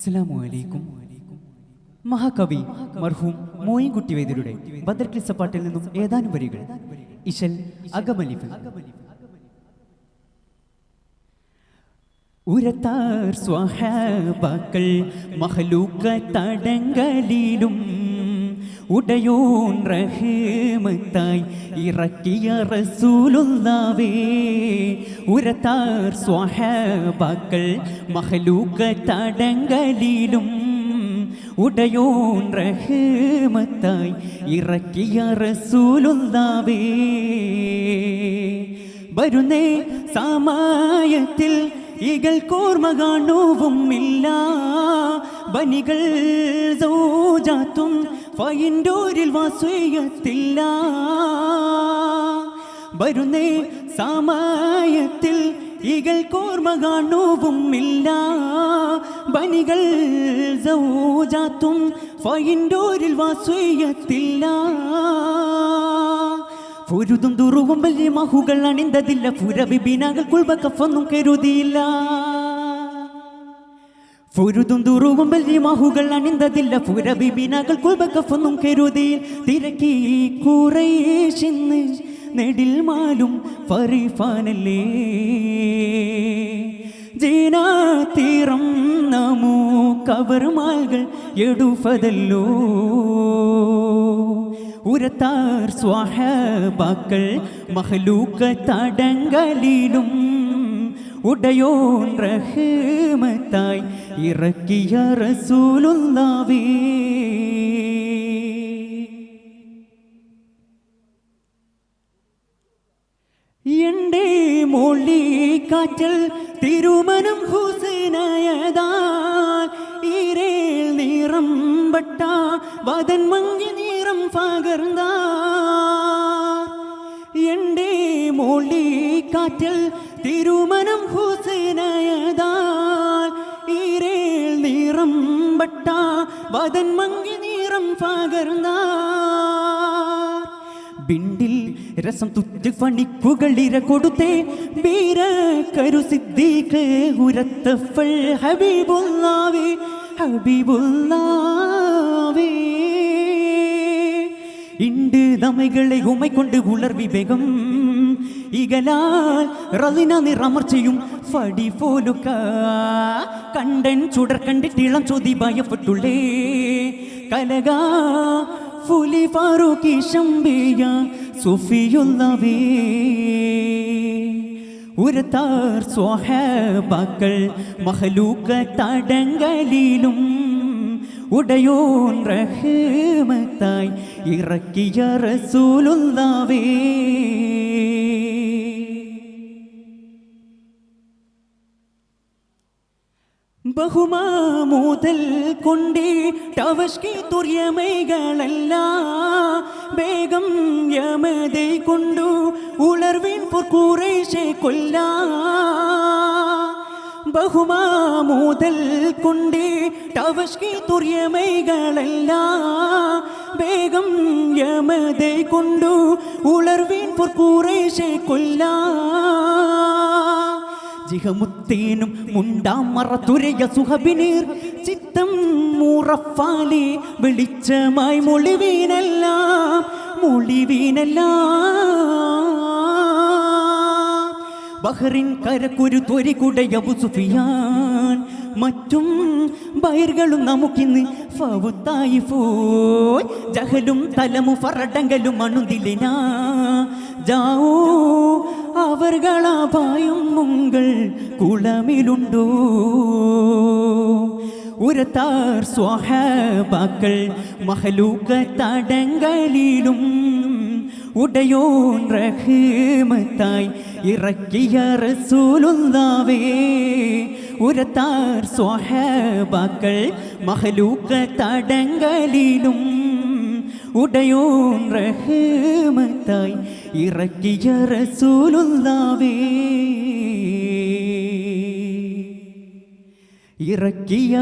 അസ്സലാമുഅലൈക്കും. മഹാകവി മർഹൂം മോയിൻകുട്ടി വൈദ്യരുടെ ബദർ കിസ്സപ്പാട്ടിൽ നിന്നും ഏതാനും വരികൾ. ഇശൽ അകമലിഫ്. ഉരത്താർ സ്വഹാബാക്കൾ മഖ്ലൂഖ തടങ്കലിലും ഉടയോൻ റഹ്മത്തായി ഇറക്കിയ റസൂലുള്ളാവേ. ഉരത്താർ സ്വഹാബാക്കൾ മഖ്ലൂഖ തടങ്കലിലും ഉടയോൻ റഹ്മത്തായി ഇറക്കിയ റസൂലുള്ളാവേ. വരുന്നേ സമയത്തിൽ ഈകൾ കോർമ കാണുവും ഇല്ല, ബനികൾ സൗജാത്തും ഫയിൻഡോരിൽ വാസ്വയത്തില്ല. വരുന്നേ സമയത്തിൽ ഈകൾ കോർമ കാണുവും ഇല്ല, ബനികൾ സൗജാത്തും ഫയിൻഡോരിൽ വാസ്വയത്തില്ല. ഫുരുതും ദുറുവും വലിയ മഹുകൾ അണിന്തതില്ല, ഫുരവിബിനകൾ കുൾബക്കഫൊന്നും കരുതിയില്ല. ഫുരുതും ദുറുവും വലിയ മഹുകൾ അണിന്തതില്ല, ഫുരവിബിനകൾ കുൾബക്കഫൊന്നും കരുതിയിൽ. തിരക്കി ഖുറൈശിന്ന് നെടിൽ മാലും ഫറിഫാനല്ലേ, ജീനാതീരം നമോ കവർമാൽകൾ എടുഫതല്ലോ. ഉരത്താർ സ്വഹാബാക്കൾ മഖ്ലൂഖ തടങ്കലിലും ഉടയോൻ റഹ്മത്തായി ഇറക്കിയ റസൂലുള്ളാവേ. എന്റെ മൊഴി കാറ്റൽ തിരുമനം ഹുസൈനായതാൽ ഈരേൽ നിറം വട്ട വദൻ മങ്ങി നിറം പകർന്ന. എന്റെ മൊഴി കാറ്റൽ തിരുമനം ഹുസൈനായതാൽ ഈരേൽ നിറം വട്ട വദൻ മങ്ങി നിറം പകർന്ന. ബിണ്ടിൽ രസം തുറ്റ് ഫണിക്കുകളിര കൊടുത്തേ ബീര കരു സിദ്ദീഖ് ഉരത്തഫൽ ഹബീബുല്ലാവേ ഹബീബുല്ലാവേ. ഇണ്ട് നമ്മകളെ ഉമൈക്കൊണ്ട് ഉളർ വിവേകം ഇകലാൽ റളിന നിറമർച്ചയും ഫടി പോലുക കണ്ടൻ ചുടർ കണ്ടിട്ടിളം ചോദി ഭയപ്പെട്ടുള്ളേ കലക ഫുലി ഫാറൂഖി ശംബിയ സുഫിയുള്ളവേ. ഉരത്താർ സ്വഹാബാക്കൾ മഖ്ലൂഖ തടങ്കലിലും ഉടയോൻ റഹ്മത്തായി ഇറക്കിയ റസൂലുള്ളാവേ. ബഹുമാമൂതൽ കൊണ്ടേ ടവഷ്കി തുര്യമൈകളല്ല, വേഗം യമതൈ കൊണ്ടു ഉളർവിൻ ഖുറൈശെ കൊല്ല. ബഹുമാമൂതൽ കൊണ്ടേ ടവഷ്കി തുര്യമൈകളല്ല, വേഗം യമതൈ കൊണ്ടു ഉളർവിൻ ഖുറൈശെ കൊല്ല. ജിഹമുത്തേനും മുണ്ടാം മറത്തുരയ സുഹബിനീർ ചിത്തം മൂറഫാലി വെളിച്ചമായി മൊളിവീനെല്ലാം ബഹറിൻ കരക്കൊരു ത്വരികുടയ അബൂ സുഫിയാൻ മറ്റും ബൈറുകളും നമുക്കിന്ന് ഫൗത്തായി പോയി. ജഹലും തലമു ഫറടങ്കലും അണുതിലിന ജാവൂ അവർകളാഭായും മുങ്കൾ കുളമിലുണ്ടോ. ഉരത്താർ സ്വഹാബാക്കൾ മഖ്ലൂഖ തടങ്കലിലും ഉടയോൻ റഹ്മത്തായി ഇറക്കിയ റസൂലുള്ളാവേ. ഉരത്താർ സ്വഹാബാക്കൾ മഖ്ലൂഖ തടങ്കലിലും ഉടയോൻ റഹ്മത്തായി ഇറക്കിയ റസൂലുള്ളാവേ. ഇറക്കിയ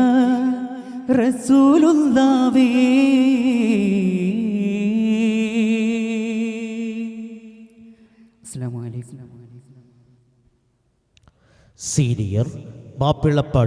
റസൂലുള്ളാവേ. അസ്സലാമു അലൈക്കും. സീനിയർ മാപ്പിളപ്പാട്